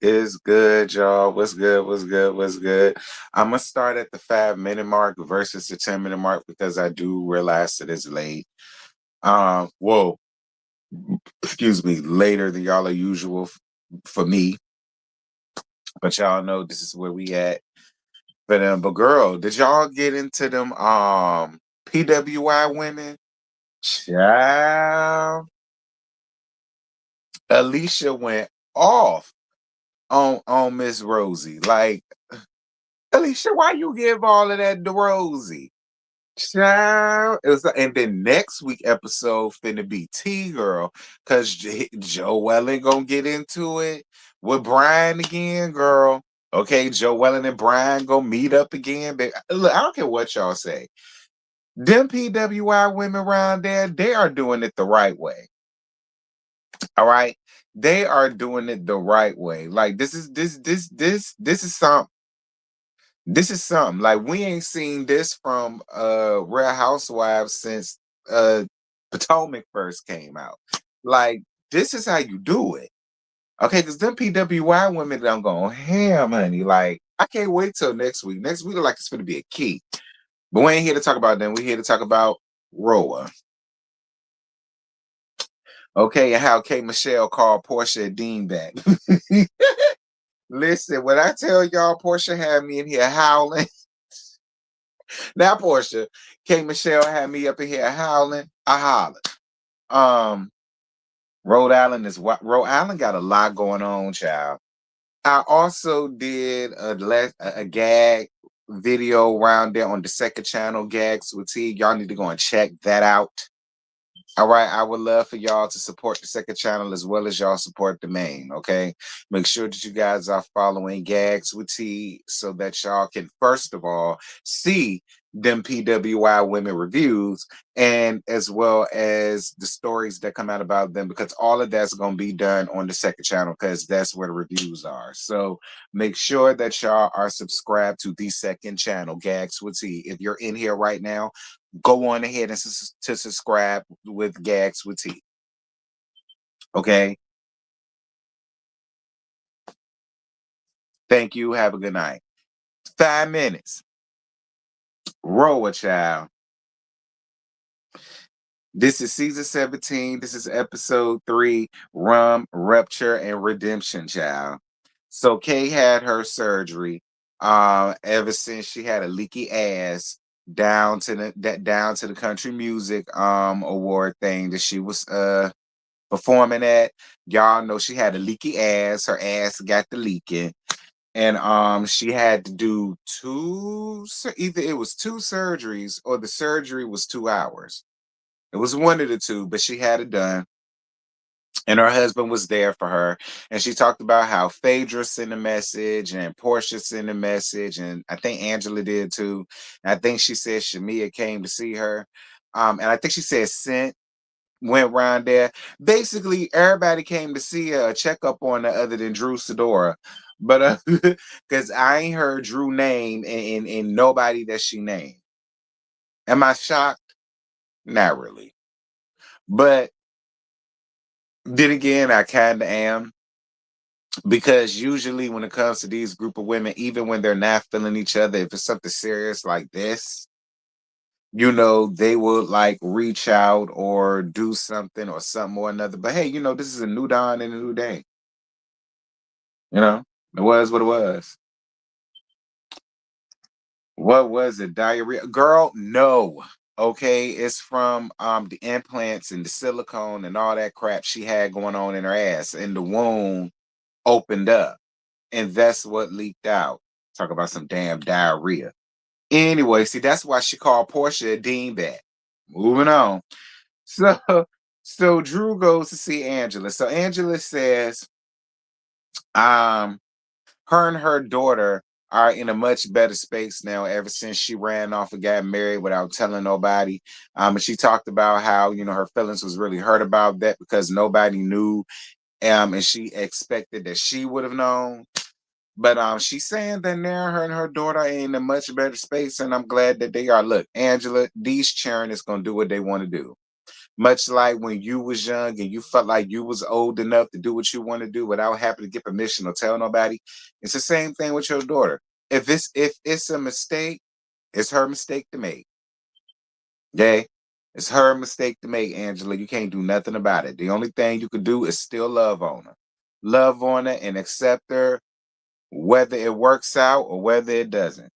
is good, y'all? What's good? What's good? What's good? I'm gonna start at the 5 minute mark versus the 10 minute mark because I do realize that it's late. Whoa, excuse me, later than y'all are usual for me, but y'all know this is where we at for them. But girl, did y'all get into them PWI women? Child, Alicia went off on Miss Rosie. Like, Alicia, why you give all of that to Rosie? Child. And then next week episode finna be T Girl, cause Joelle gonna get into it with Brian again, girl. Okay, Joelle and Brian gonna meet up again. But look, I don't care what y'all say. Them PWI women around there, they are doing it the right way. All right. They are doing it the right way. Like this is something. This is something like we ain't seen this from Real Housewives since uh Potomac first came out. Like this is how you do it. Okay, because them PWI women done gone ham, honey. Like I can't wait till next week. Next week look like it's gonna be a key. But we ain't here to talk about them. We're here to talk about RHOA. Okay, and how K Michelle called Portia a dean back. Listen, when I tell y'all Portia had me in here howling. Now, Portia, K Michelle had me up in here howling. I hollered. Um, Rhode Island got a lot going on, child. I also did a gag video around there on the second channel, Gags with T. Y'all need to go and check that out. All right, I would love for y'all to support the second channel as well as y'all support the main. Okay, make sure that you guys are following Gags with T so that y'all can first of all see them PWI women reviews and as well as the stories that come out about them because all of that's going to be done on the second channel because that's where the reviews are. So make sure that y'all are subscribed to the second channel, Gags with T. If you're in here right now, go on ahead and to subscribe with Gags with T. Okay. Thank you. Have a good night. 5 minutes. RHOA, child. This is season 17. This is episode 3, Rum, Rupture, and Redemption, child. So Kay had her surgery. Ever since she had a leaky ass down to the country music award thing that she was performing at. Y'all know she had a leaky ass. Her ass got the leaking. And she had to do either it was 2 surgeries or the surgery was 2 hours. It was one of the two, but she had it done. And her husband was there for her. And she talked about how Phaedra sent a message and Portia sent a message. And I think Angela did too. And I think she said Shamia came to see her. And I think she said sent went around there. Basically, everybody came to see her, check up on her other than Drew Sidora. But because I ain't heard Drew name in nobody that she named. Am I shocked? Not really. But then again, I kind of am. Because usually when it comes to these group of women, even when they're not feeling each other, if it's something serious like this, they will like reach out or do something or something or another. But hey, this is a new dawn and a new day. It was what it was. What was it? Diarrhea? Girl, no. Okay, it's from the implants and the silicone and all that crap she had going on in her ass, and the wound opened up, and that's what leaked out. Talk about some damn diarrhea. Anyway, see, that's why she called Portia a dingbat. Moving on. So, so Drew goes to see Angela. So Angela says, her and her daughter are in a much better space now ever since she ran off and got married without telling nobody. And she talked about how, her feelings was really hurt about that because nobody knew. And she expected that she would have known. But she's saying that now her and her daughter are in a much better space, and I'm glad that they are. Look, Angela, these children is gonna do what they want to do. Much like when you was young and you felt like you was old enough to do what you want to do without having to get permission or tell nobody. It's the same thing with your daughter. If it's a mistake, it's her mistake to make. Okay? It's her mistake to make, Angela. You can't do nothing about it. The only thing you can do is still love on her. Love on her and accept her, whether it works out or whether it doesn't.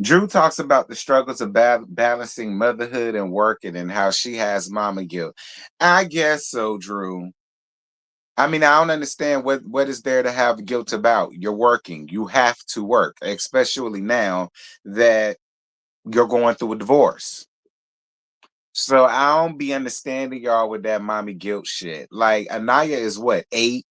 Drew talks about the struggles of balancing motherhood and working and how she has mama guilt. I guess so, Drew. I mean, I don't understand what is there to have guilt about. You're working. You have to work, especially now that you're going through a divorce. So I don't be understanding y'all with that mommy guilt shit. Like Anaya is what, 8?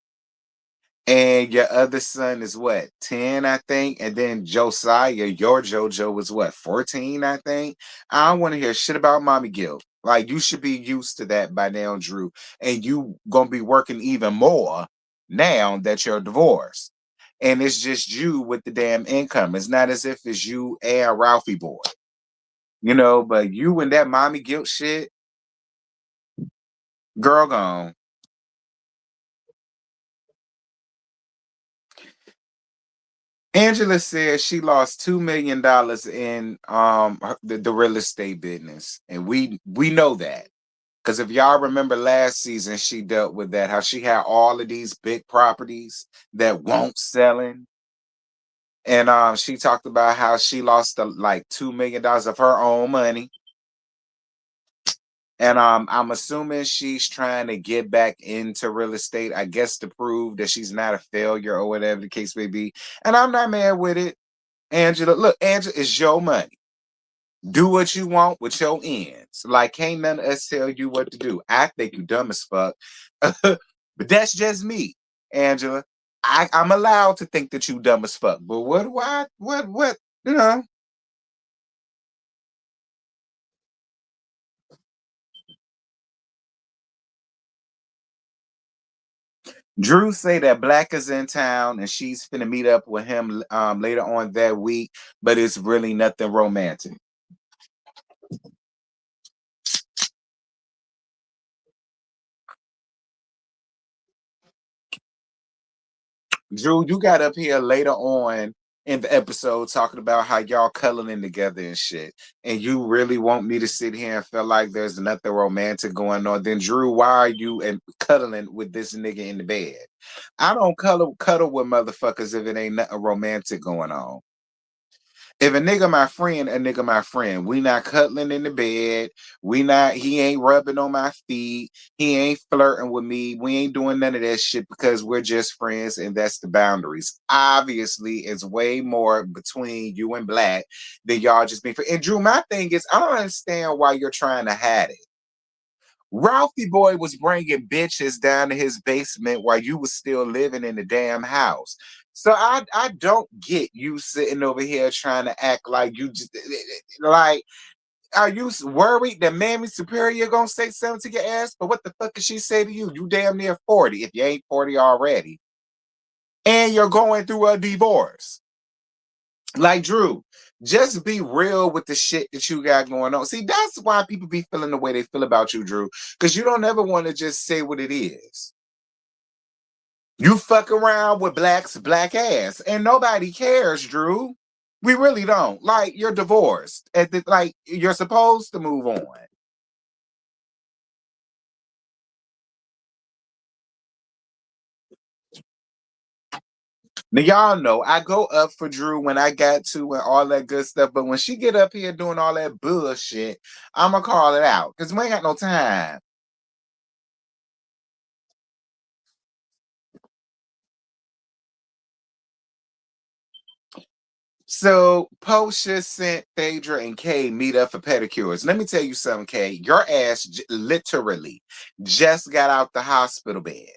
And your other son is what, 10, I think? And then Josiah, your JoJo, was what, 14, I think? I don't want to hear shit about mommy guilt. Like, you should be used to that by now, Drew. And you gonna be working even more now that you're divorced. And it's just you with the damn income. It's not as if it's you and Ralphie boy. But you and that mommy guilt shit, girl gone. Angela says she lost $2 million in the real estate business, and we know that because if y'all remember last season, she dealt with that how she had all of these big properties that won't selling, and she talked about how she lost like $2 million of her own money, and I'm assuming she's trying to get back into real estate, I guess, to prove that she's not a failure or whatever the case may be, and I'm not mad with it. Angela, look, Angela, it's your money. Do what you want with your ends. Like, can't none of us tell you what to do. I think you dumb as fuck. But that's just me, Angela. I'm allowed to think that you dumb as fuck. But what do I what you know? Drew say that Black is in town and she's finna meet up with him later on that week, but it's really nothing romantic. Drew, you got up here later on in the episode talking about how y'all cuddling together and shit. And you really want me to sit here and feel like there's nothing romantic going on. Then Drew, why are you and cuddling with this nigga in the bed? I don't cuddle with motherfuckers if it ain't nothing romantic going on. If a nigga my friend, a nigga my friend. We not cuddling in the bed. He ain't rubbing on my feet. He ain't flirting with me. We ain't doing none of that shit because we're just friends and that's the boundaries. Obviously, it's way more between you and Black than y'all just being friends. And Drew, my thing is, I don't understand why you're trying to hide it. Ralphie boy was bringing bitches down to his basement while you was still living in the damn house. So I don't get you sitting over here trying to act like you just like. Are you worried that Mammy Superior gonna say something to your ass? But what the fuck did she say to you? You damn near 40 if you ain't 40 already, and you're going through a divorce. Like Drew, just be real with the shit that you got going on. See, that's why people be feeling the way they feel about you, Drew, because you don't ever want to just say what it is. You fuck around with Black's black ass, and nobody cares, Drew. We really don't. Like, you're divorced. Like, you're supposed to move on. Now y'all know I go up for Drew when I got to and all that good stuff, but when she get up here doing all that bullshit, I'ma call it out because we ain't got no time. So Posha sent Phaedra and Kay meet up for pedicures. Let me tell you something, Kay. Your ass literally just got out the hospital bed.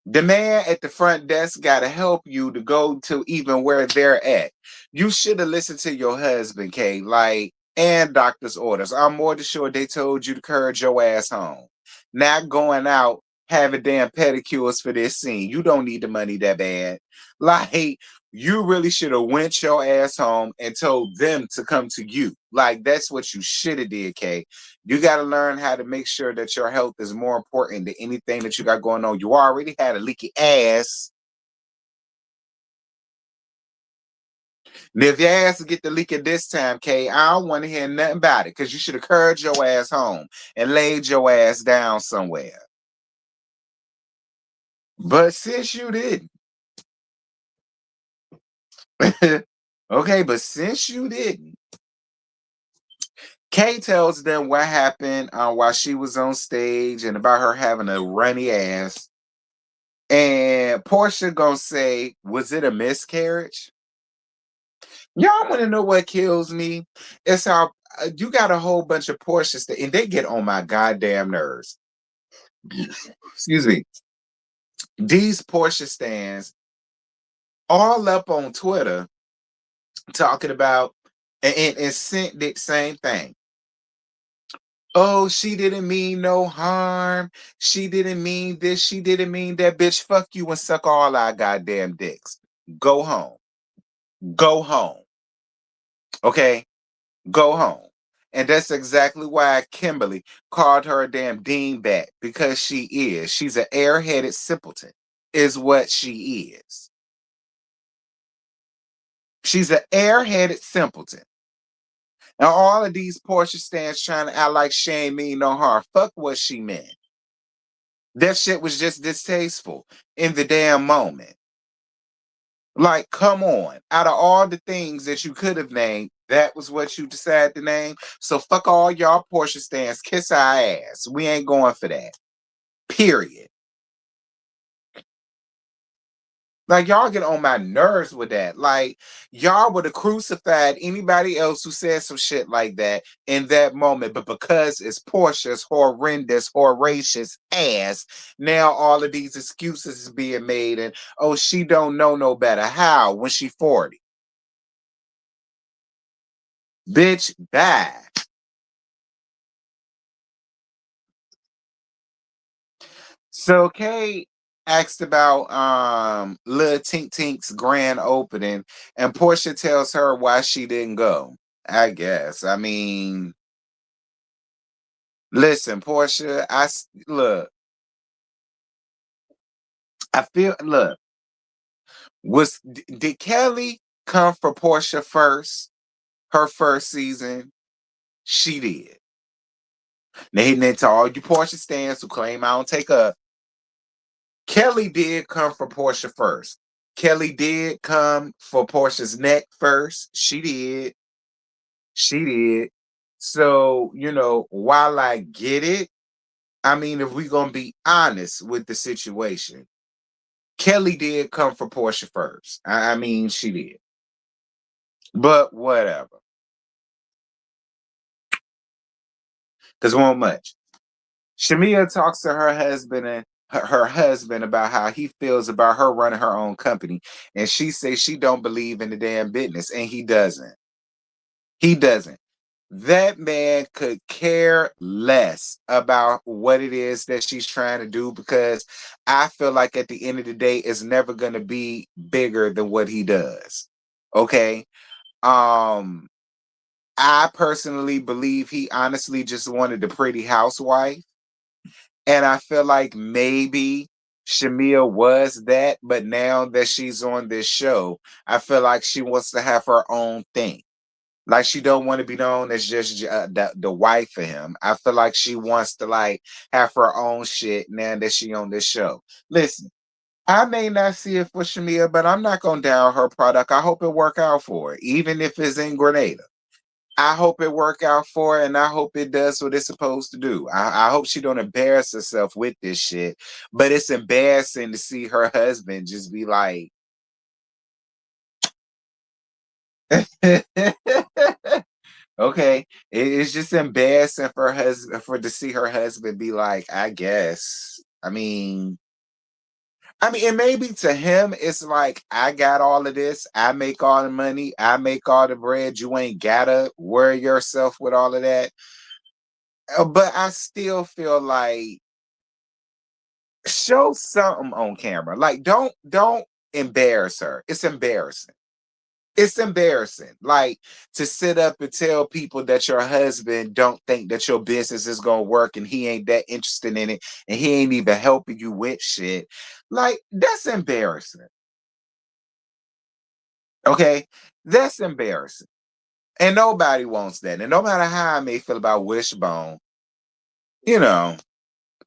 The man at the front desk got to help you to go to even where they're at. You should have listened to your husband, Kay, like, and doctor's orders. I'm more than sure they told you to courage your ass home. Not going out having damn pedicures for this scene. You don't need the money that bad. Like, you really should have went your ass home and told them to come to you. Like, that's what you should have did, Kay. You got to learn how to make sure that your health is more important than anything that you got going on. You already had a leaky ass. And if your ass get the leak at this time, Kay, I don't want to hear nothing about it, because you should have curled your ass home and laid your ass down somewhere. But since you didn't, okay, but since you didn't, Kay tells them what happened while she was on stage and about her having a runny ass. And Portia gonna say, was it a miscarriage? Y'all want to know what kills me? It's how you got a whole bunch of Portias and they get on my goddamn nerves. Excuse me. These Portia stands all up on Twitter talking about and sent the same thing. Oh, she didn't mean no harm. She didn't mean this. She didn't mean that. Bitch, fuck you and suck all our goddamn dicks. Go home. Go home. Okay? Go home. And that's exactly why Kimberly called her a damn dingbat, because she is. She's an airheaded simpleton, is what she is. She's an airheaded simpleton. Now, all of these Portia stands trying to act like she ain't mean no harm. Fuck what she meant. That shit was just distasteful in the damn moment. Like, come on. Out of all the things that you could have named, that was what you decided to name. So fuck all y'all Portia stands. Kiss our ass. We ain't going for that. Period. Like, y'all get on my nerves with that. Like, y'all would have crucified anybody else who said some shit like that in that moment. But because it's Portia's horrendous, horrendous ass, now all of these excuses is being made. And, oh, she don't know no better. How? When she 40. Bitch, bye. So Kay asked about Lil Tink Tink's grand opening, and Portia tells her why she didn't go. I guess. I mean, listen, Portia, look, I feel look, did Kelly come for Portia first? Her first season? She did. Now hitting into all you Portia stands who claim I don't take up. Kelly did come for Portia first. Kelly did come for Portia's neck first. She did. She did. So, while I get it, I mean, if we're going to be honest with the situation, Kelly did come for Portia first. I mean, she did. But whatever. Because won't much. Shamia talks to her husband and her husband about how he feels about her running her own company. And she says she don't believe in the damn business. And he doesn't. He doesn't. That man could care less about what it is that she's trying to do, because I feel like at the end of the day, it's never going to be bigger than what he does. Okay. I personally believe he honestly just wanted a pretty housewife. And I feel like maybe Shamia was that, but now that she's on this show, I feel like she wants to have her own thing. Like, she don't want to be known as just the wife for him. I feel like she wants to like have her own shit now that she on this show. Listen, I may not see it for Shamia, but I'm not gonna down her product. I hope it work out for her, even if it's in Grenada. I hope it work out for her, and I hope it does what it's supposed to do. I hope she don't embarrass herself with this shit. But it's embarrassing to see her husband just be like, okay, it's just embarrassing for her husband to see her husband be like, I guess. And maybe to him it's like, I got all of this, I make all the money, I make all the bread. You ain't gotta worry yourself with all of that. But I still feel like, show something on camera. Like, don't embarrass her. It's embarrassing. It's embarrassing. Like, to sit up and tell people that your husband don't think that your business is gonna work and he ain't that interested in it and he ain't even helping you with shit. Like, that's embarrassing. Okay? That's embarrassing. And nobody wants that. And no matter how I may feel about Wishbone, you know,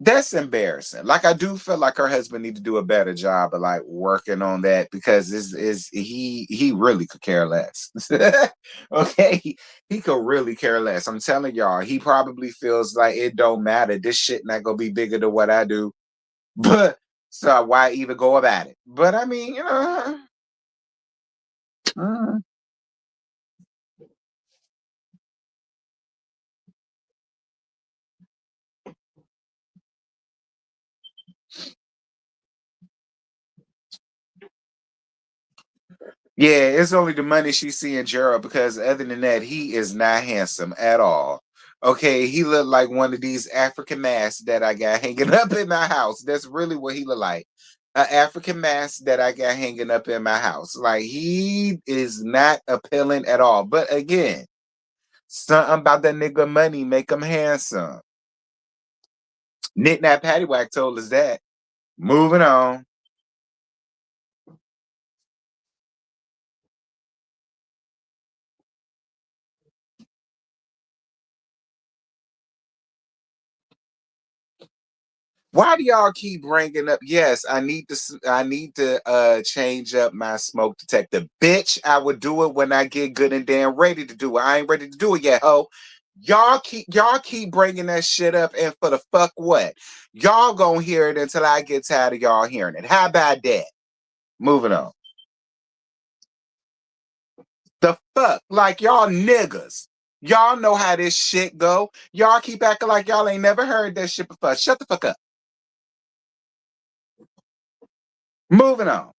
that's embarrassing. Like, I do feel like her husband need to do a better job of like working on that, because this is he really could care less. Okay, he could really care less. I'm telling y'all, he probably feels like it don't matter. This shit not gonna be bigger than what I do, but so why even go about it? But I mean, mm, yeah, it's only the money she see in Gerald, because other than that, he is not handsome at all. Okay, he looked like one of these African masks that I got hanging up in my house. That's really what he looked like. An African mask that I got hanging up in my house. Like, he is not appealing at all. But again, something about that nigga money make him handsome. Nick Nat Paddywhack told us that. Moving on. Why do y'all keep bringing up? Yes, I need to change up my smoke detector. Bitch, I would do it when I get good and damn ready to do it. I ain't ready to do it yet, ho. Y'all keep bringing that shit up, and for the fuck what? Y'all gonna hear it until I get tired of y'all hearing it. How about that? Moving on. The fuck? Like, y'all niggas. Y'all know how this shit go. Y'all keep acting like y'all ain't never heard that shit before. Shut the fuck up. Moving on.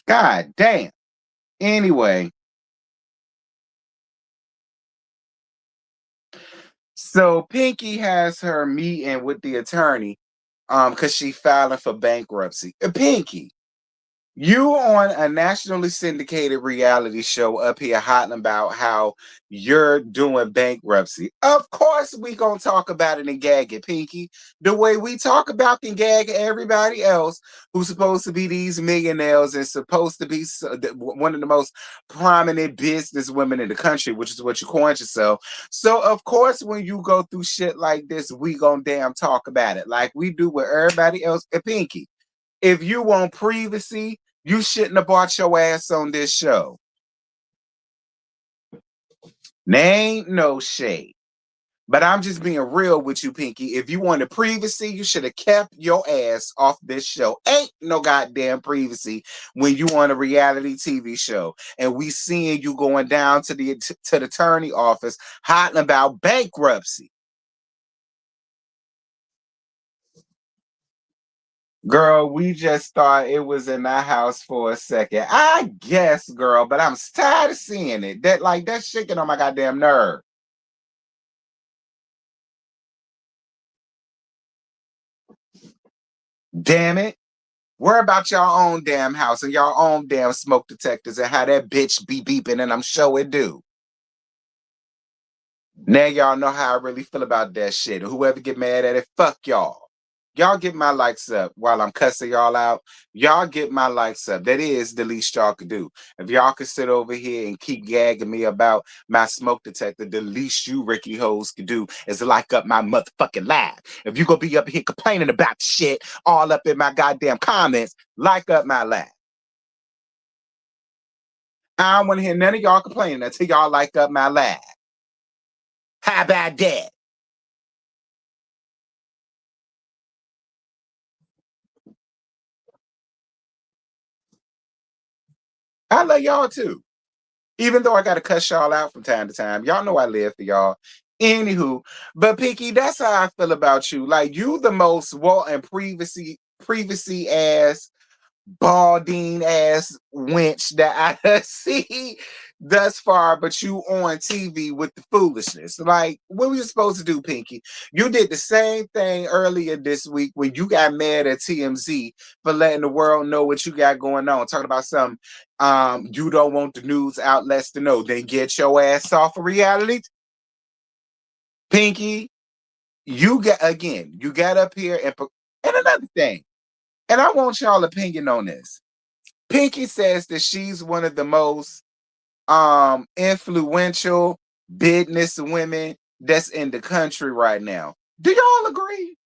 God damn. Anyway, so Pinky has her meeting with the attorney, because she filing for bankruptcy. Pinky, you on a nationally syndicated reality show up here hotlling about how you're doing bankruptcy. Of course we gonna talk about it and gag it, Pinky. The way we talk about and gag everybody else who's supposed to be these millionaires and supposed to be one of the most prominent business women in the country, which is what you coined yourself. So of course when you go through shit like this, we gonna damn talk about it like we do with everybody else. Pinky, if you want privacy, you shouldn't have brought your ass on this show. There ain't no shade. But I'm just being real with you, Pinky. If you wanted privacy, you should have kept your ass off this show. Ain't no goddamn privacy when you on a reality TV show and we seeing you going down to the attorney office hotting about bankruptcy. Girl, we just thought it was in our house for a second. I guess, girl, but I'm tired of seeing it. That shit get on my goddamn nerve. Damn it. Worry about your own damn house and your own damn smoke detectors and how that bitch be beeping, and I'm sure it do. Now y'all know how I really feel about that shit. Whoever get mad at it, fuck y'all. Y'all get my likes up while I'm cussing y'all out. Y'all get my likes up. That is the least y'all could do. If y'all could sit over here and keep gagging me about my smoke detector, the least you Ricky hoes could do is like up my motherfucking live. If you gonna be up here complaining about shit all up in my goddamn comments, like up my live. I don't want to hear none of y'all complaining until y'all like up my live. How about that? I love y'all too. Even though I gotta cuss y'all out from time to time. Y'all know I live for y'all. Anywho, but Pinky, that's how I feel about you. Like, you the most and privacy ass, balding ass wench that I see thus far, but you on TV with the foolishness. Like, what were you supposed to do, Pinky? You did the same thing earlier this week when you got mad at TMZ for letting the world know what you got going on, talking about something you don't want the news outlets to know. Then get your ass off of reality. Pinky, you got up here and another thing, and I want y'all opinion on this. Pinky says that she's one of the most influential business women that's in the country right now. Do y'all agree?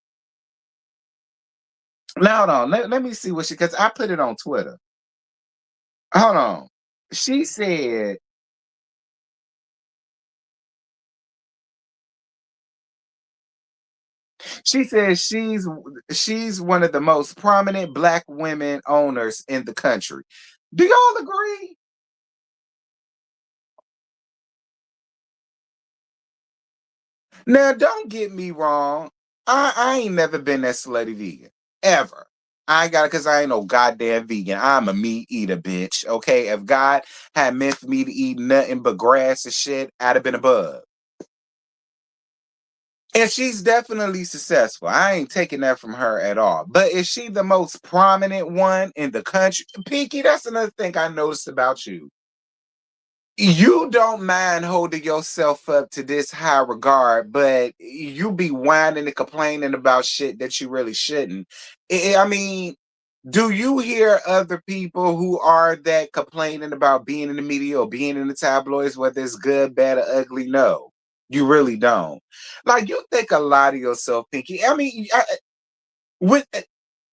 Now hold on, let me see what because I put it on Twitter. Hold on. She said she's one of the most prominent black women owners in the country. Do y'all agree? Now, don't get me wrong. I ain't never been that slutty vegan. Ever. I ain't got it because I ain't no goddamn vegan. I'm a meat eater, bitch. Okay. If God had meant for me to eat nothing but grass and shit, I'd have been a bug. And she's definitely successful. I ain't taking that from her at all. But is she the most prominent one in the country? Pinky, that's another thing I noticed about you. You don't mind holding yourself up to this high regard, but you be whining and complaining about shit that you really shouldn't. I mean, do you hear other people who are that complaining about being in the media or being in the tabloids, whether it's good, bad, or ugly? No, you really don't. Like, you think a lot of yourself, Pinky. I mean, with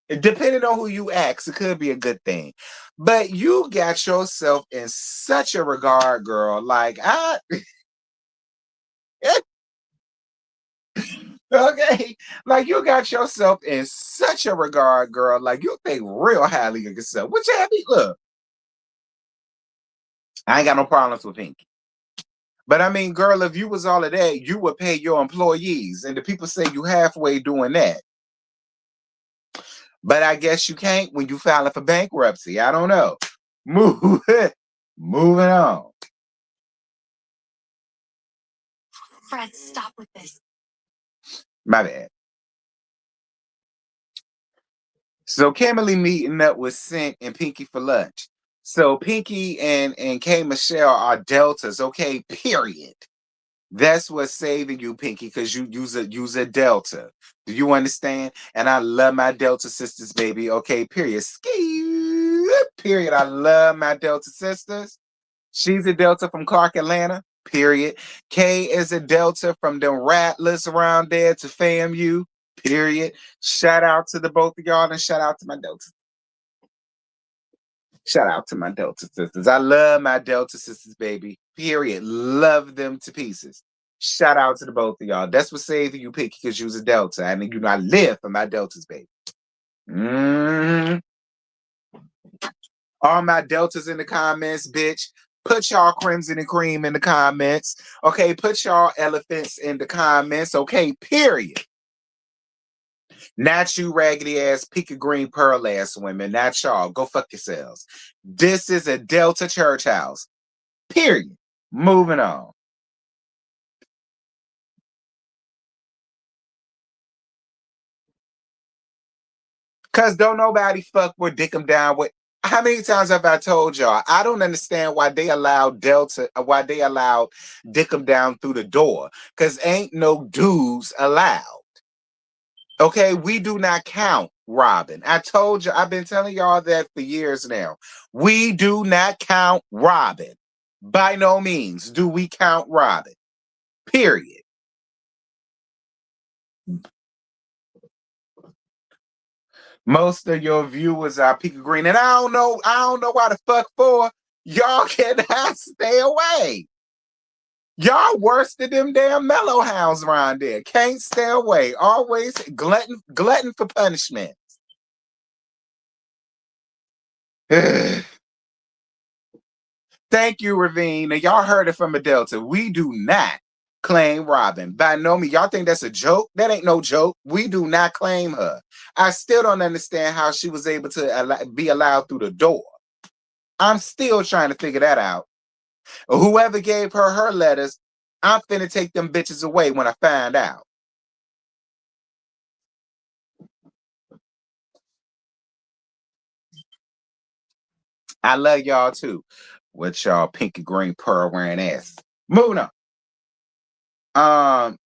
depending on who you ask, it could be a good thing. But you got yourself in such a regard, girl. Like, okay, like you got yourself in such a regard, girl. Like you think real highly of yourself. Which happy, look, I ain't got no problems with Pinky. But I mean, girl, if you was all of that, you would pay your employees, and the people say you halfway doing that. But I guess you can't when you filing for bankruptcy. I don't know. Move, moving on. Fred, stop with this. My bad. So Kimberly meeting up with Cent and Pinky for lunch. So Pinky and K Michelle are deltas, okay? Period. That's what's saving you, Pinky, because you use a delta. Do you understand? And I love my delta sisters, baby. Okay, period. Ski. Period. I love my delta sisters. She's a delta from Clark, Atlanta. Period. K is a delta from them rattlers around there to FAMU. Period. Shout out to the both of y'all and shout out to my delta. Shout out to my delta sisters. I love my delta sisters, baby. Period. Love them to pieces. Shout out to the both of y'all. That's what saving you, Pinky, because you was a delta. I mean, you know, I live for my deltas, baby. All my deltas in the comments, bitch. Put y'all crimson and cream in the comments. Okay, put y'all elephants in the comments. Okay, period. Not you raggedy ass Pika Green Pearl ass women. Not y'all. Go fuck yourselves. This is a Delta church house. Period. Moving on. Cause don't nobody fuck with dick them down with. How many times have I told y'all? I don't understand why they allowed dick them down through the door. Cause ain't no dudes allowed. Okay, we do not count Robin. I told you, I've been telling y'all that for years now. We do not count Robin. By no means do we count Robin. Period. Most of your viewers are Pika Green, and I don't know why the fuck for. Y'all cannot stay away. Y'all worse than them damn mellow hounds around there. Can't stay away. Always glutton for punishment. Thank you, Ravine. Now, y'all heard it from a Delta. We do not claim Robin. By no means. Y'all think that's a joke? That ain't no joke. We do not claim her. I still don't understand how she was able to be allowed through the door. I'm still trying to figure that out. Whoever gave her her letters, I'm finna take them bitches away when I find out. I love y'all too. With y'all pinky green pearl wearing ass. Moving on.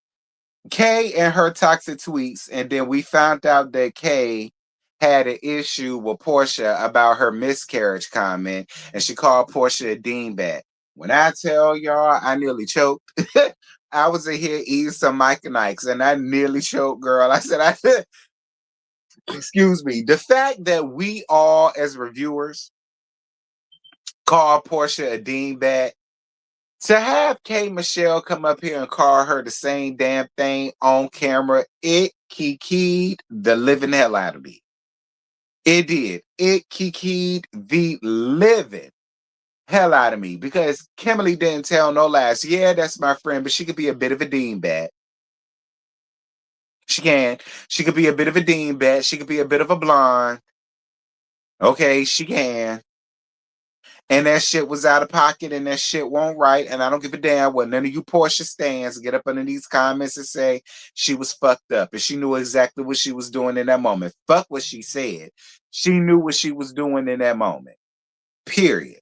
Kay and her toxic tweets, and then we found out that Kay had an issue with Portia about her miscarriage comment, and she called Portia a dingbat. When I tell y'all, I nearly choked. I was in here eating some Mike and Ike's, and I nearly choked, girl. I said, excuse me. The fact that we all, as reviewers, call Portia a dingbat. To have K Michelle come up here and call her the same damn thing on camera, it kikied the living hell out of me. It did. It kikied the living hell out of me because Kimberly didn't tell no lies. Yeah, that's my friend, but she could be a bit of a dingbat. She can. She could be a bit of a dingbat. She could be a bit of a blonde. Okay, she can. And that shit was out of pocket and that shit won't right. And I don't give a damn what none of you Portia stands get up under these comments and say she was fucked up and she knew exactly what she was doing in that moment. Fuck what she said. She knew what she was doing in that moment. Period.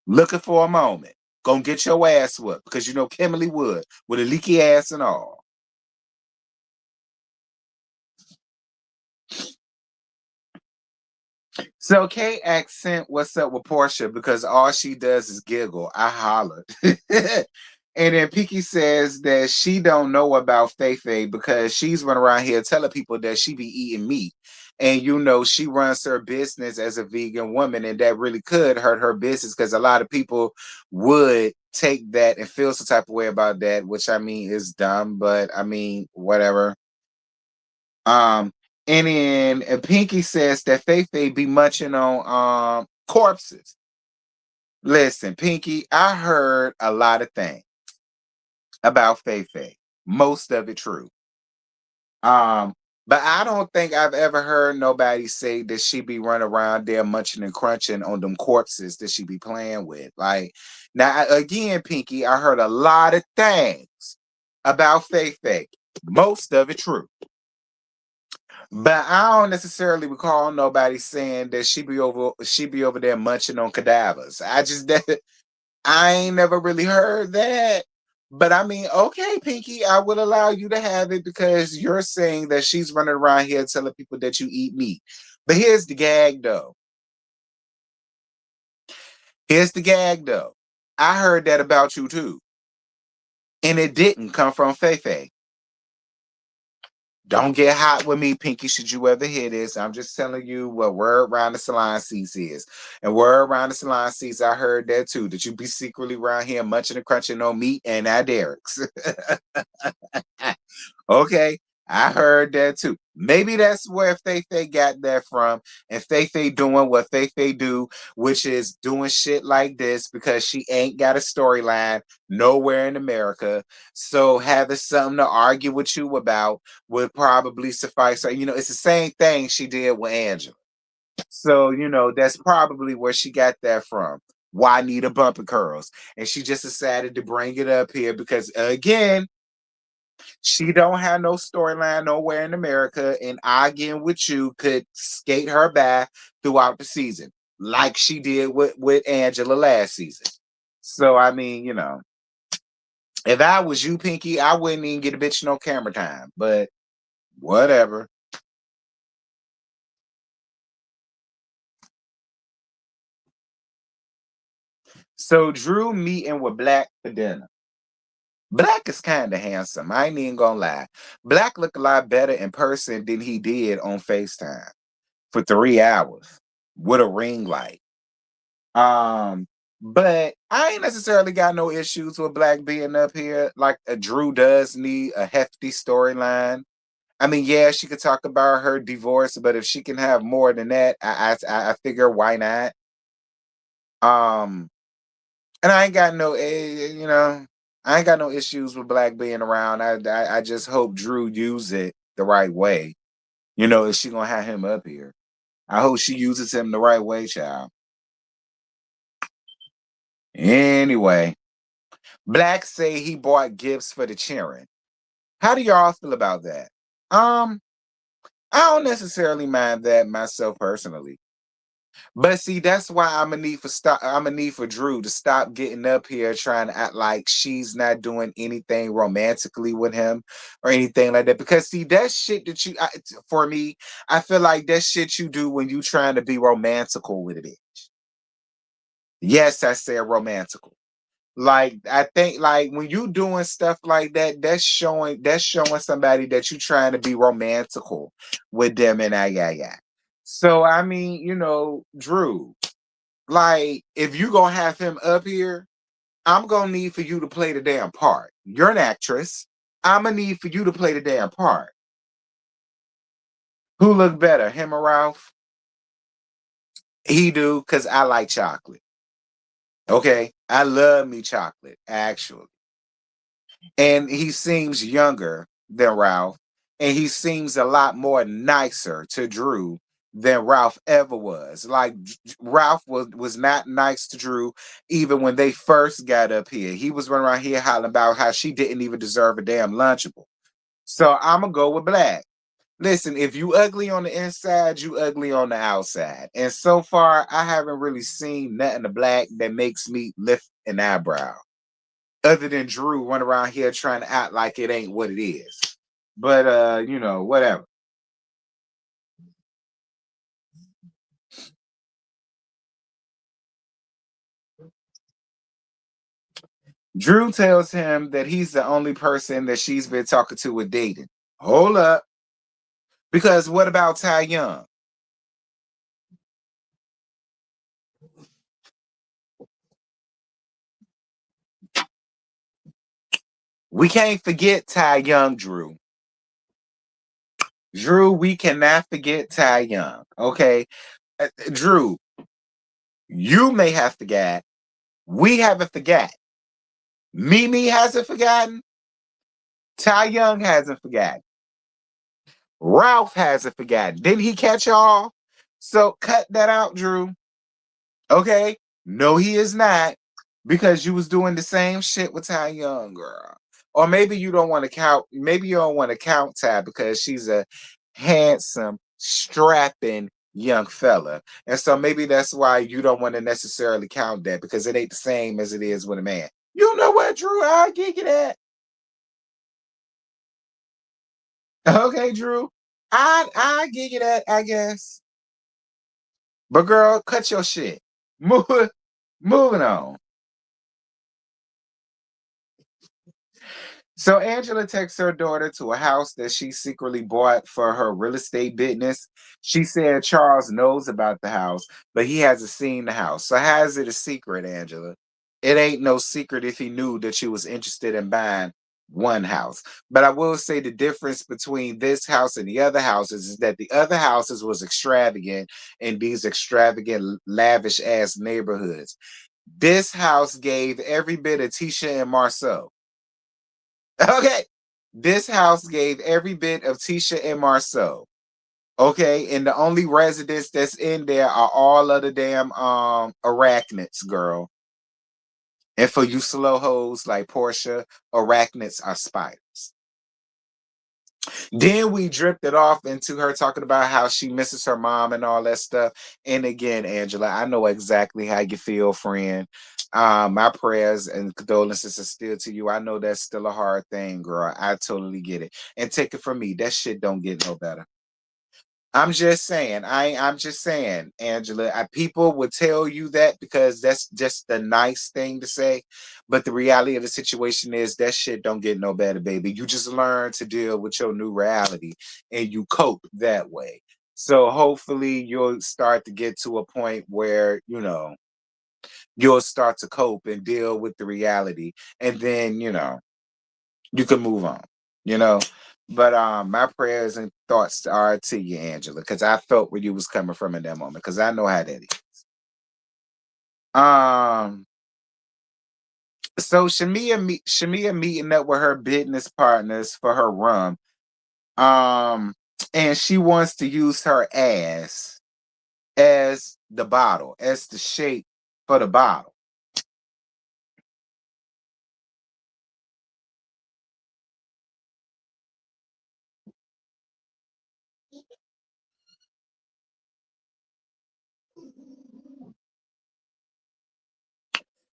Looking for a moment. Gonna get your ass whooped because you know Kimberly would with a leaky ass and all. So Kay accent, what's up with Portia? Because all she does is giggle. I hollered. And then Piki says that she don't know about Feifei because she's running around here telling people that she be eating meat. And you know, she runs her business as a vegan woman, and that really could hurt her business because a lot of people would take that and feel some type of way about that, which I mean is dumb, but I mean, whatever. Um, and then Pinky says that Feifei be munching on corpses. Listen, Pinky, I heard a lot of things about Feifei. Most of it true. Um, but I don't think I've ever heard nobody say that she be running around there munching and crunching on them corpses that she be playing with. Like now again, Pinky, I heard a lot of things about Feifei. Most of it true. But I don't necessarily recall nobody saying that she be over there munching on cadavers. I just I ain't never really heard that. But I mean, okay, Pinky, I would allow you to have it because you're saying that she's running around here telling people that you eat meat. But here's the gag though. Here's the gag though. I heard that about you too. And it didn't come from Feifei. Don't get hot with me, Pinky, should you ever hear this. I'm just telling you what word around the salon seats is. And word around the salon seats, I heard that too, that you be secretly around here munching and crunching on meat and at Derek's. Okay, I heard that too. Maybe that's where Feifei got that from. And Feifei doing what Feifei do, which is doing shit like this because she ain't got a storyline nowhere in America. So having something to argue with you about would probably suffice her. You know, it's the same thing she did with Angela. So, you know, that's probably where she got that from. Why need a bumper curls? And she just decided to bring it up here because, again, she don't have no storyline nowhere in America, and arguing with you could skate her by throughout the season, like she did with Angela last season. So I mean, you know, if I was you, Pinky, I wouldn't even get a bitch no camera time. But whatever. So Drew meeting with Black for dinner. Black is kind of handsome. I ain't even gonna lie. Black looked a lot better in person than he did on FaceTime for 3 hours with a ring light. Um, but I ain't necessarily got no issues with Black being up here. Like Drew does need a hefty storyline. I mean, yeah, she could talk about her divorce, but if she can have more than that, I figure why not. Um, and I ain't got no, you know, I ain't got no issues with Black being around. I just hope Drew use it the right way. You know, if she gonna have him up here, I hope she uses him the right way, child. Anyway, Black say he bought gifts for the children. How do y'all feel about that? Um, I don't necessarily mind that myself personally. But see, that's why I'm a need for Drew to stop getting up here trying to act like she's not doing anything romantically with him or anything like that. Because see, that shit that for me, I feel like that shit you do when you trying to be romantical with it. Yes, I said romantical. Like I think like when you doing stuff like that, that's showing somebody that you trying to be romantical with them and yeah. So I mean, Drew, like if you gonna have him up here, I'm gonna need for you to play the damn part. You're an actress. I'm gonna need for you to play the damn part. Who look better, him or Ralph? He do, because I like chocolate. Okay. I love me chocolate, actually. And he seems younger than Ralph, and he seems a lot more nicer to Drew than Ralph ever was. Like Ralph was not nice to Drew even when they first got up here. He was running around here hollering about how she didn't even deserve a damn Lunchable. So I'm gonna go with Black. Listen, if you ugly on the inside, you ugly on the outside. And so far, I haven't really seen nothing to Black that makes me lift an eyebrow other than Drew running around here trying to act like it ain't what it is. But whatever. Drew tells him that he's the only person that she's been talking to with dating. Hold up. Because what about Ty Young? We can't forget Ty Young, Drew. Drew, we cannot forget Ty Young. Okay. Drew, you may have forgot. We haven't forgot. Mimi hasn't forgotten. Ty Young hasn't forgotten. Ralph hasn't forgotten. Didn't he catch y'all? So cut that out, Drew. Okay? No, he is not. Because you was doing the same shit with Ty Young, girl. Or maybe you don't want to count, maybe you don't want to count Ty because she's a handsome, strapping young fella. And so maybe that's why you don't want to necessarily count that because it ain't the same as it is with a man. You know what, Drew? I'll give you that. Okay, Drew. I give you that, I guess. But girl, cut your shit. Move, moving on. So Angela takes her daughter to a house that she secretly bought for her real estate business. She said Charles knows about the house, but he hasn't seen the house. So how is it a secret, Angela? It ain't no secret if he knew that she was interested in buying one house. But I will say the difference between this house and the other houses is that the other houses was extravagant in these extravagant, lavish ass neighborhoods. This house gave every bit of Tisha and Marceau. Okay. This house gave every bit of Tisha and Marceau. Okay. And the only residents that's in there are all of the damn arachnids, girl. And for you slow hoes like Portia, arachnids are spiders. Then we drifted off into her talking about how she misses her mom and all that stuff. And again, Angela, I know exactly how you feel, friend. My prayers and condolences are still to you. I know that's still a hard thing, girl. I totally get it. And take it from me, that shit don't get no better. I'm just saying, I'm just saying, Angela, people would tell you that because that's just the nice thing to say. But the reality of the situation is that shit don't get no better, baby. You just learn to deal with your new reality and you cope that way. So hopefully you'll start to get to a point where, you'll start to cope and deal with the reality. And then, you can move on, you know. But my prayers and thoughts are to you, Angela, because I felt where you was coming from in that moment, because I know how that is. Um, so Shamia meeting up with her business partners for her rum. And she wants to use her ass as the bottle, as the shape for the bottle.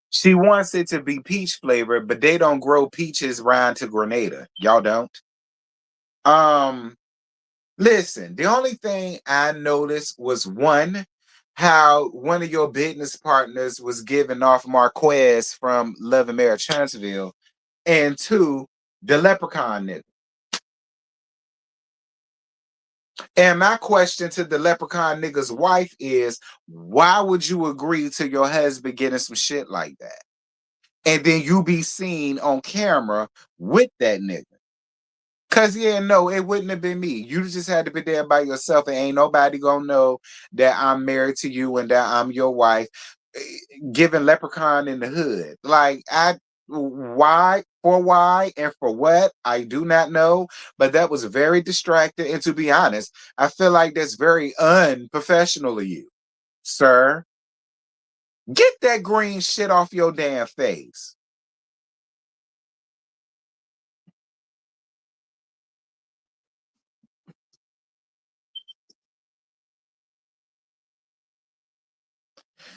She wants it to be peach flavored, but they don't grow peaches around to Grenada. Y'all don't. Um, Listen, the only thing I noticed was one, how one of your business partners was giving off Marquez from Love and Marriage Huntsville, and two, the leprechaun nigga. And my question to the leprechaun nigga's wife is, why would you agree to your husband getting some shit like that? And then you be seen on camera with that nigga. Cause yeah, no, it wouldn't have been me. You just had to be there by yourself, and ain't nobody gonna know that I'm married to you and that I'm your wife. Giving leprechaun in the hood, like why and for what, I do not know. But that was very distracting, and to be honest, I feel like that's very unprofessional of you, sir. Get that green shit off your damn face.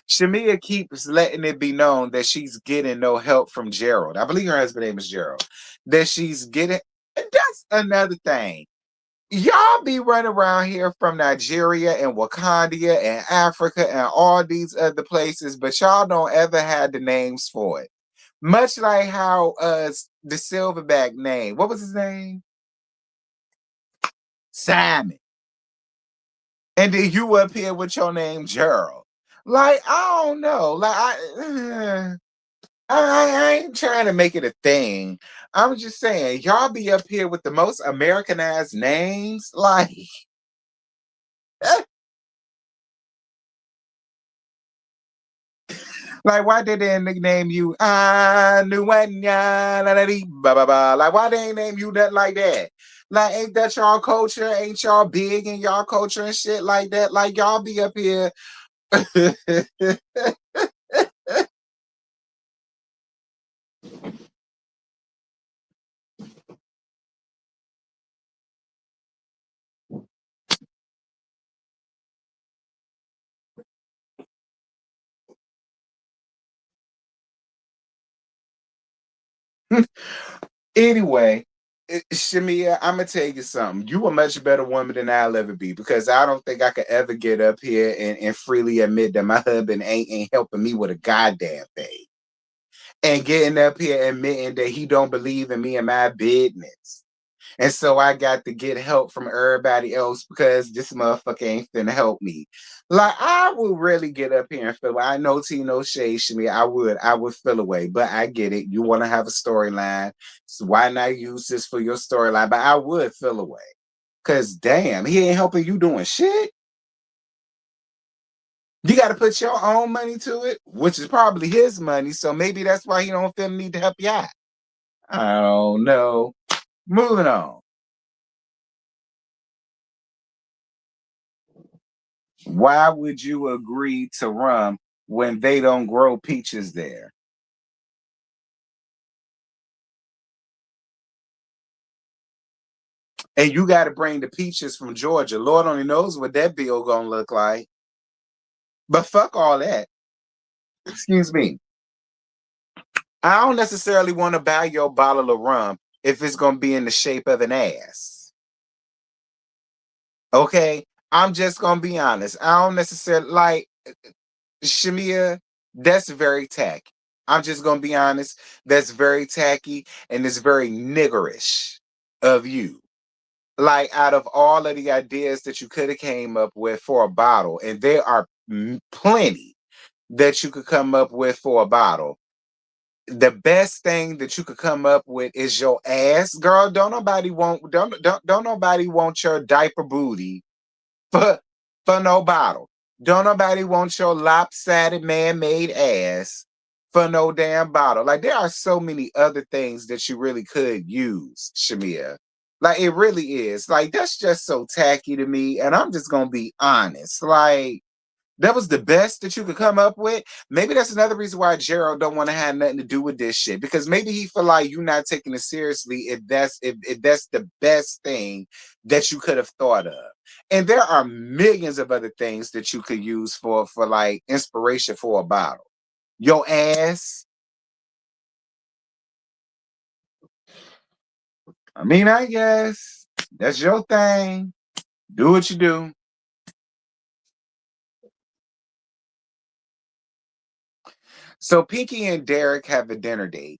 Shamia keeps letting it be known that she's getting no help from Gerald. I believe her husband's name is Gerald. That she's getting. That's another thing. Y'all be running around here from Nigeria and Wakanda and Africa and all these other places, but y'all don't ever have the names for it. Much like how the silverback name, what was his name? Simon. And then you up here with your name Gerald. Like, I don't know. Like I ain't trying to make it a thing. I'm just saying, y'all be up here with the most Americanized names. Like, why did they nickname you? Like, why they ain't name you that like that? Like, ain't that y'all culture? Ain't y'all big in y'all culture and shit like that? Like, y'all be up here. Anyway, Shamia, I'm gonna tell you something. You a much better woman than I'll ever be, because I don't think I could ever get up here and freely admit that my husband ain't helping me with a goddamn thing. And getting up here admitting that he don't believe in me and my business. And so I got to get help from everybody else because this motherfucker ain't finna help me. Like, I would really get up here and feel. I know T no shade, Shmi. I would feel away, but I get it. You want to have a storyline, so why not use this for your storyline? But I would feel away, cause damn, he ain't helping you doing shit. You got to put your own money to it, which is probably his money. So maybe that's why he don't feel the need to help you out. I don't know. Moving on. Why would you agree to rum when they don't grow peaches there? And you got to bring the peaches from Georgia. Lord only knows what that bill gonna look like. But fuck all that. Excuse me. I don't necessarily want to buy your bottle of rum if it's gonna be in the shape of an ass. Okay, I'm just gonna be honest. I don't necessarily like Shamia. That's very tacky. I'm just gonna be honest. That's very tacky and it's very niggerish of you. Like, out of all of the ideas that you could have came up with for a bottle, and there are plenty that you could come up with for a bottle, the best thing that you could come up with is your ass, girl. Don't nobody want your diaper booty for no bottle. Don't nobody want your lopsided man-made ass for no damn bottle. Like, there are so many other things that you really could use, Shamia. Like, it really is. Like, that's just so tacky to me. And I'm just gonna be honest. Like, that was the best that you could come up with. Maybe that's another reason why Gerald don't want to have nothing to do with this shit. Because maybe he feel like you're not taking it seriously if that's the best thing that you could have thought of. And there are millions of other things that you could use for like inspiration for a bottle. Your ass. I mean, I guess that's your thing. Do what you do. So Pinky and Derek have a dinner date.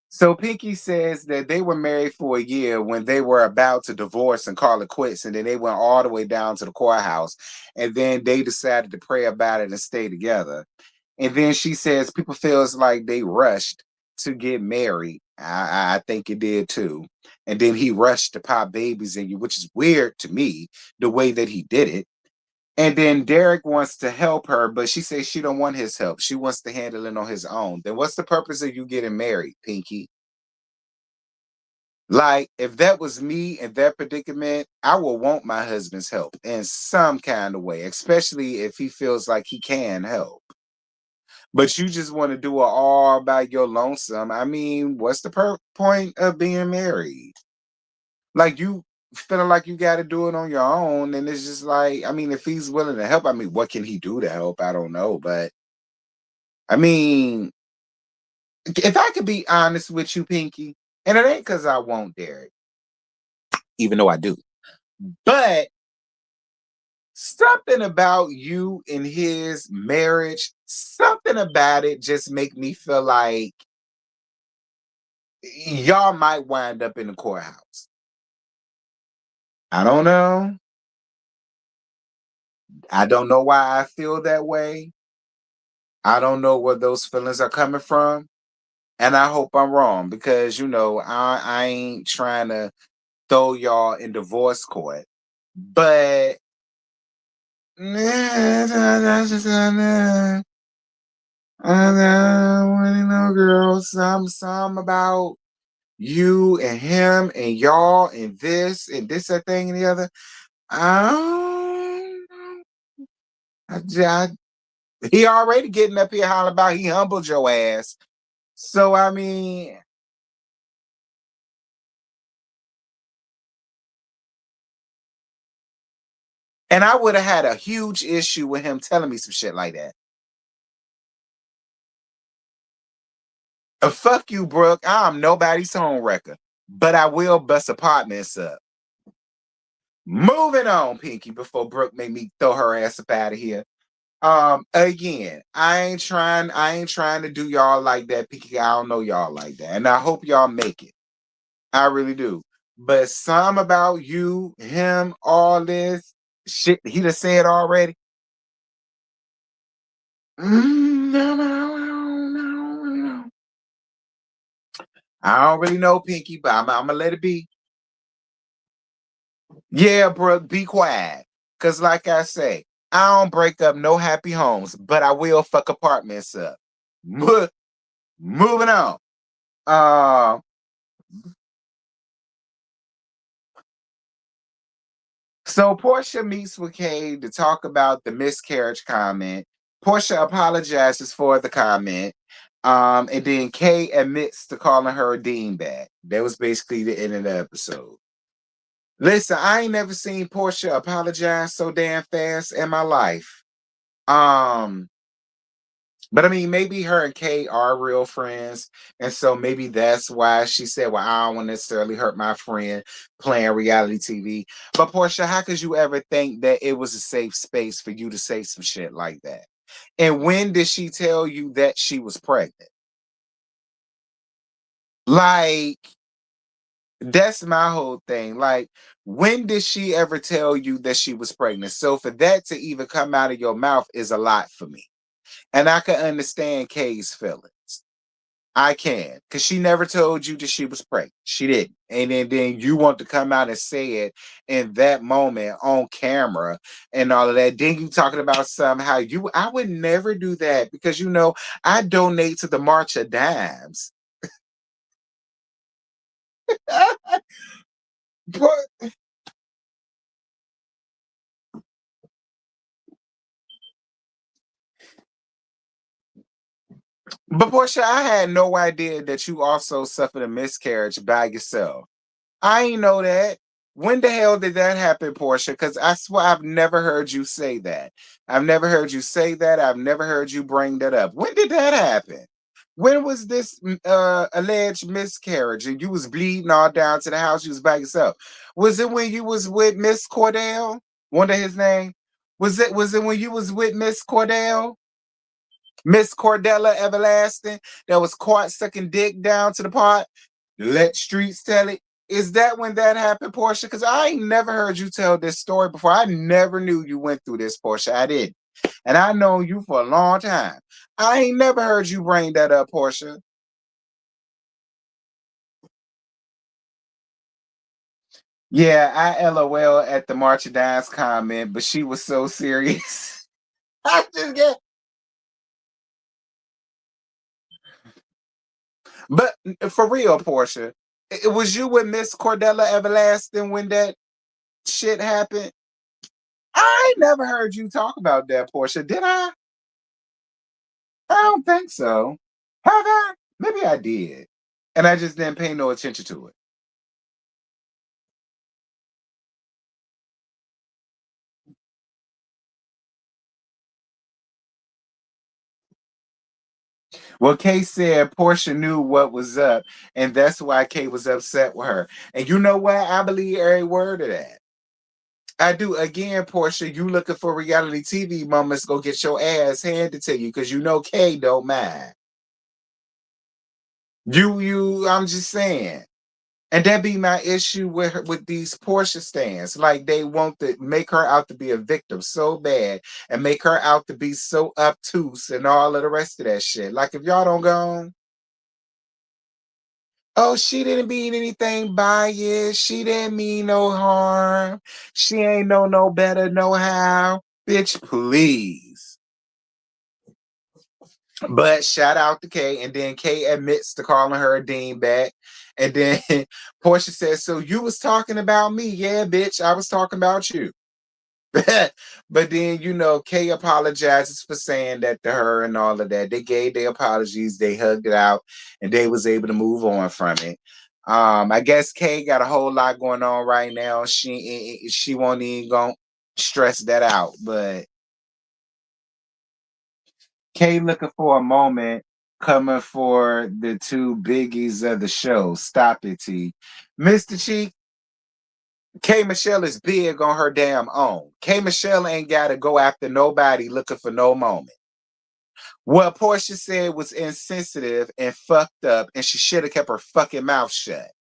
So Pinky says that they were married for a year when they were about to divorce and call it quits, and then they went all the way down to the courthouse, and then they decided to pray about it and stay together. And then she says people feels like they rushed to get married. I think it did too. And then he rushed to pop babies in you, which is weird to me, the way that he did it. And then Derek wants to help her, but she says she don't want his help. She wants to handle it on his own. Then what's the purpose of you getting married, Pinky? Like, if that was me in that predicament, I will want my husband's help in some kind of way, especially if he feels like he can help. But you just want to do it all by your lonesome. I mean, what's the point of being married? Like, you feeling like you got to do it on your own. And it's just like, I mean, if he's willing to help, I mean, what can he do to help? I don't know. But I mean, if I could be honest with you, Pinky, and it ain't because I want Derek, even though I do, but something about you and his marriage, something about it just make me feel like y'all might wind up in the courthouse. I don't know. I don't know why I feel that way. I don't know where those feelings are coming from. And I hope I'm wrong because, I ain't trying to throw y'all in divorce court. But that's just I want to know, girl, some about you and him and y'all and this, that thing and the other. I he already getting up here hollering about he humbled your ass. So I mean, and I would have had a huge issue with him telling me some shit like that. Fuck you, Brooke. I'm nobody's home wrecker, but I will bust apartments up. Moving on, Pinky, before Brooke made me throw her ass up out of here. Again, I ain't trying to do y'all like that, Pinky. I don't know y'all like that. And I hope y'all make it. I really do. But some about you, him, all this shit he done said already. No. I don't really know, Pinky, but I'm gonna let it be. Yeah, Brooke, be quiet. Cause like I say, I don't break up no happy homes, but I will fuck apartments up. Moving on. Uh, so Portia meets with Kay to talk about the miscarriage comment. Portia apologizes for the comment. And then Kay admits to calling her a dingbat. That was basically the end of the episode. Listen, I ain't never seen Portia apologize so damn fast in my life. Um, but I mean, maybe her and Kay are real friends. And so maybe that's why she said, well, I don't want to necessarily hurt my friend playing reality TV. But Portia, how could you ever think that it was a safe space for you to say some shit like that? And when did she tell you that she was pregnant? Like, that's my whole thing. Like, when did she ever tell you that she was pregnant? So for that to even come out of your mouth is a lot for me. And I can understand Kay's feelings. I can, because she never told you that she was pregnant. She didn't. And then you want to come out and say it in that moment on camera and all of that. Then you talking about somehow I would never do that because I donate to the March of Dimes. but but Portia, I had no idea that you also suffered a miscarriage by yourself. I ain't know that. When the hell did that happen, Portia? Because I swear I've never heard you say that. I've never heard you say that. I've never heard you bring that up. When did that happen? When was this alleged miscarriage and you was bleeding all down to the house? You was by yourself. Was it when you was with Miss Cordell? Wonder his name. Was it when you was with Miss Cordell? Miss Cordella Everlasting that was caught sucking dick down to the pot? Let streets tell it. Is that when that happened, Portia? Because I ain't never heard you tell this story before. I never knew you went through this, Portia. I didn't. And I know you for a long time. I ain't never heard you bring that up, Portia. Yeah, I LOL at the March of Dimes comment, but she was so serious. I just get. But for real, Portia, it was you with Miss Cordella Everlasting when that shit happened? I ain't never heard you talk about that, Portia. Did I? I don't think so. Have I? Maybe I did. And I just didn't pay no attention to it. Well, Kay said Portia knew what was up, and that's why Kay was upset with her. And you know what? I believe every word of that. I do. Again, Portia, you looking for reality TV moments, go get your ass handed to you because you know Kay don't mind. I'm just saying. And that be my issue with her, with these Portia stands. Like they want to make her out to be a victim so bad and make her out to be so obtuse and all of the rest of that shit. Like if y'all don't go on, oh, she didn't mean anything by it. She didn't mean no harm. She ain't know no better, no how. Bitch, please. But shout out to Kay, and then Kay admits to calling her a dean back. And then Portia says, so you was talking about me. Yeah, bitch, I was talking about you. But then, Kay apologizes for saying that to her and all of that. They gave their apologies, they hugged it out, and they was able to move on from it. I guess Kay got a whole lot going on right now. She won't even go stress that out, but Kay looking for a moment coming for the two biggies of the show. Stop it, T. Mr. Cheek, K Michelle is big on her damn own. K Michelle ain't gotta go after nobody looking for no moment. What Portia said was insensitive and fucked up, and she should have kept her fucking mouth shut.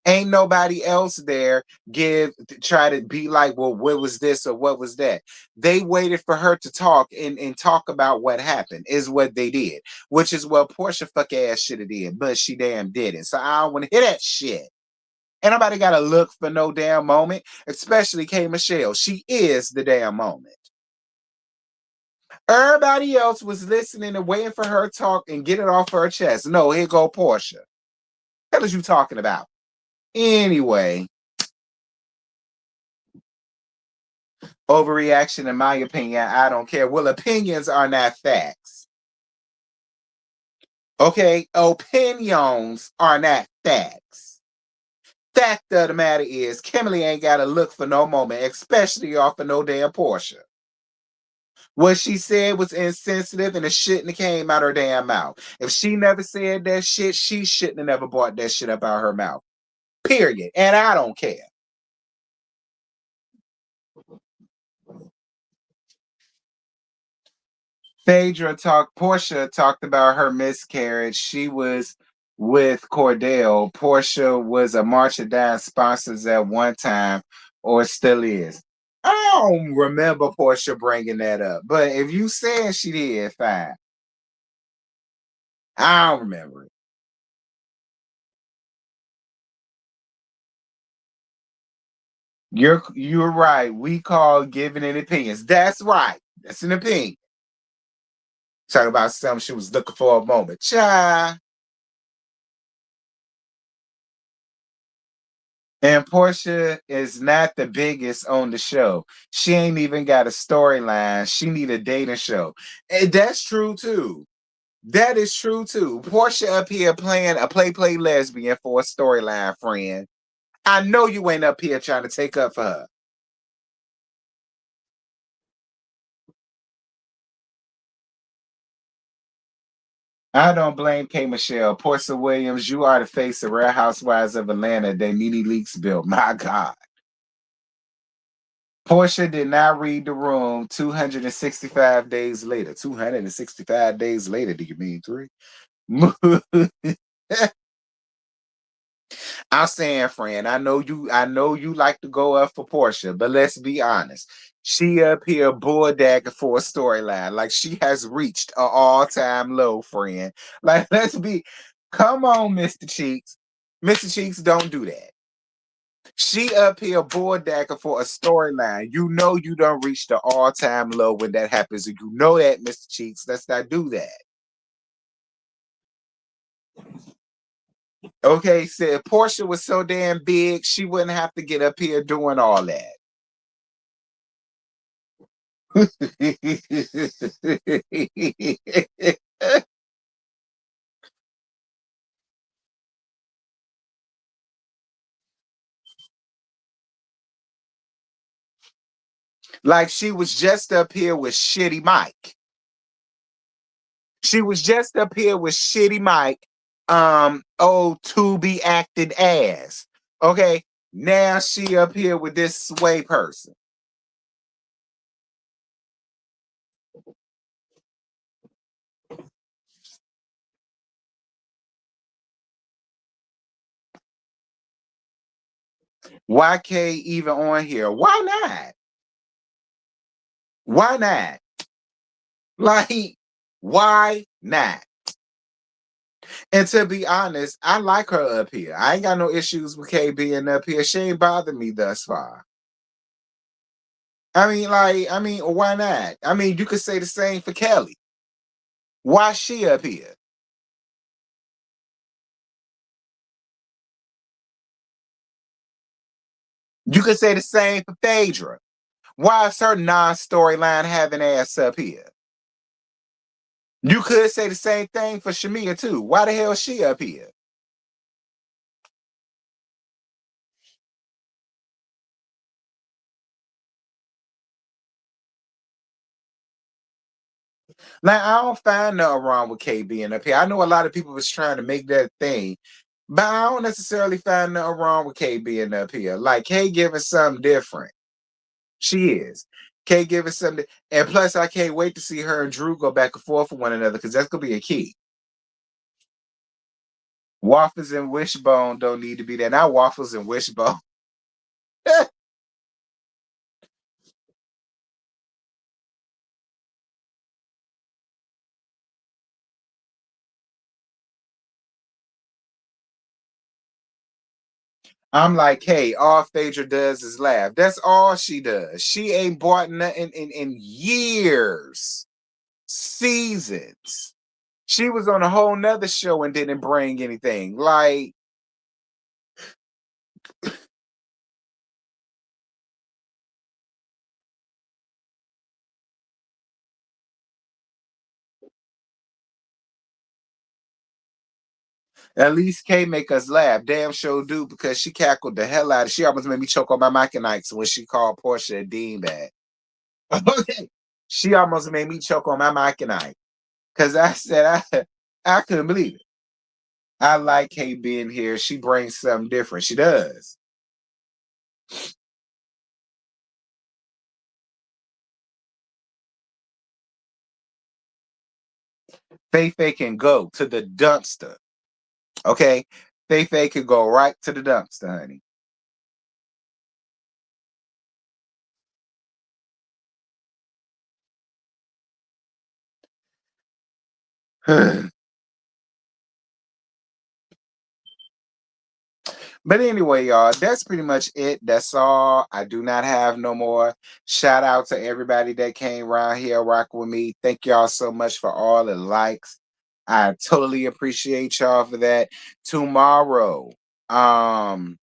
Ain't nobody else there try to be like, well, what was this or what was that? They waited for her to talk and talk about what happened is what they did, which is what Portia fuck ass should have did, but she damn didn't. So I don't want to hear that shit. Ain't nobody got to look for no damn moment, especially K Michelle. She is the damn moment. Everybody else was listening and waiting for her to talk and get it off her chest. No, here go Portia. What is you talking about? Anyway, overreaction, in my opinion, I don't care. Well, opinions are not facts. Okay, opinions are not facts. Fact of the matter is, Kimberly ain't got to look for no moment, especially off of no damn Portia. What she said was insensitive and it shouldn't have came out her damn mouth. If she never said that shit, she shouldn't have never brought that shit up out her mouth. Period. And I don't care. Portia talked about her miscarriage. She was with Cordell. Portia was a March of Dimes sponsors at one time, or still is. I don't remember Portia bringing that up, but if you said she did, fine. I don't remember it. You're right. We call giving it opinions. That's right. That's an opinion. Talking about something she was looking for a moment. Cha. And Portia is not the biggest on the show. She ain't even got a storyline. She need a dating show. And that's true too. That is true too. Portia up here playing a play lesbian for a storyline friend. I know you ain't up here trying to take up for her. I don't blame K. Michelle. Portia Williams, you are the face of Real Housewives of Atlanta that Nene Leakes built. My God. Portia did not read the room 265 days later. 265 days later, do you mean three? I'm saying, friend, I know you like to go up for Portia, but let's be honest. She up here bulldagging for a storyline. Like she has reached an all-time low, friend. Like, come on, Mr. Cheeks. Mr. Cheeks, don't do that. She up here bulldagging for a storyline. You know you don't reach the all-time low when that happens. And you know that, Mr. Cheeks. Let's not do that. Okay, said Portia was so damn big, she wouldn't have to get up here doing all that. Like she was just up here with Shitty Mike. She was just up here with Shitty Mike. To be acted as. Okay, now she up here with this sway person. Why K even on here? Why not? Why not? Like, why not? And to be honest, I like her up here. I ain't got no issues with K being up here. She ain't bothered me thus far. Why not? I mean, you could say the same for Kelly. Why she up here? You could say the same for Phaedra. Why is her non-storyline having ass up here? You could say the same thing for Shamia too. Why the hell is she up here? Now, I don't find nothing wrong with K being up here. I know a lot of people was trying to make that thing, but I don't necessarily find nothing wrong with K being up here. Like K giving something different. She is. K giving something, and plus I can't wait to see her and Drew go back and forth with one another because that's gonna be a key. Waffles and Wishbone don't need to be there. Not Waffles and Wishbone. I'm like, hey, all Phaedra does is laugh. That's all she does. She ain't bought nothing in years, seasons. She was on a whole nother show and didn't bring anything. Like, at least K make us laugh. Damn sure do because she cackled the hell out of. She almost made me choke on my machinites when she called Portia a dean bag. Okay, she almost made me choke on my machinite because I said I couldn't believe it. I like K being here. She brings something different. She does. Faye can go to the dumpster. Okay, Faye could go right to the dumpster, honey. But anyway, y'all, that's pretty much it. That's all. I do not have no more. Shout out to everybody that came around here rock with me. Thank y'all so much for all the likes. I totally appreciate y'all for that. Tomorrow, um,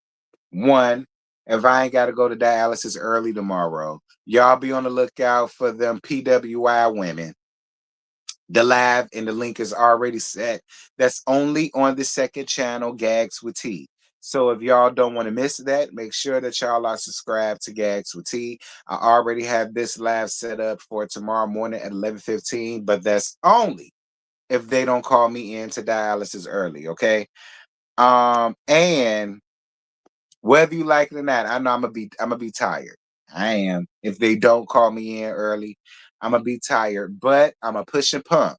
one, if I ain't got to go to dialysis early tomorrow, y'all be on the lookout for them PWI women. The live and the link is already set. That's only on the second channel, Gags with T. So if y'all don't want to miss that, make sure that y'all are subscribed to Gags with T. I already have this live set up for tomorrow morning at 11:15, but that's only if they don't call me in to dialysis early, okay? And whether you like it or not, I know I'm gonna be tired. I am. If they don't call me in early, I'm gonna be tired, but I'm gonna push and pump.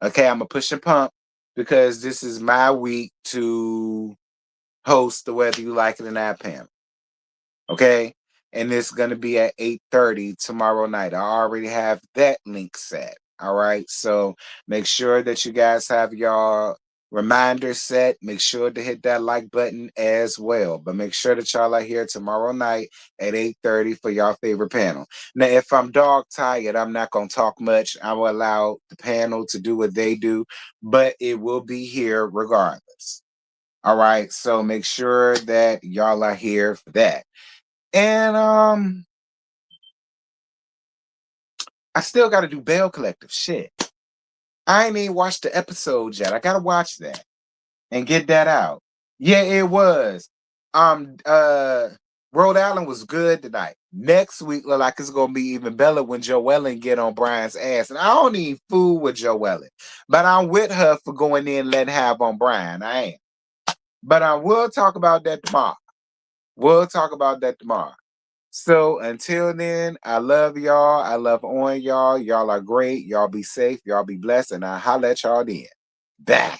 Okay, I'm gonna push and pump because this is my week to host the Whether You Like It or Not panel. Okay, and it's gonna be at 8:30 tomorrow night. I already have that link set. All right, so make sure that you guys have your reminder set. Make sure to hit that like button as well. But make sure that y'all are here tomorrow night at 8:30 for y'all favorite panel. Now, if I'm dog tired, I'm not gonna talk much. I will allow the panel to do what they do, but it will be here regardless. All right, so make sure that y'all are here for that. And I still got to do Bail Collective. Shit, I ain't even watched the episode yet. I gotta watch that and get that out. Yeah, it was. Um, uh, Rhode Island was good tonight. Next week look like it's gonna be even better when Joellen get on Brian's ass. And I don't even fool with Joellen, but I'm with her for going in and letting have on Brian. I ain't. But I will talk about that tomorrow. We'll talk about that tomorrow. So until then, I love y'all. I love on y'all. Y'all are great. Y'all be safe. Y'all be blessed. And I'll holler at y'all then. Bye.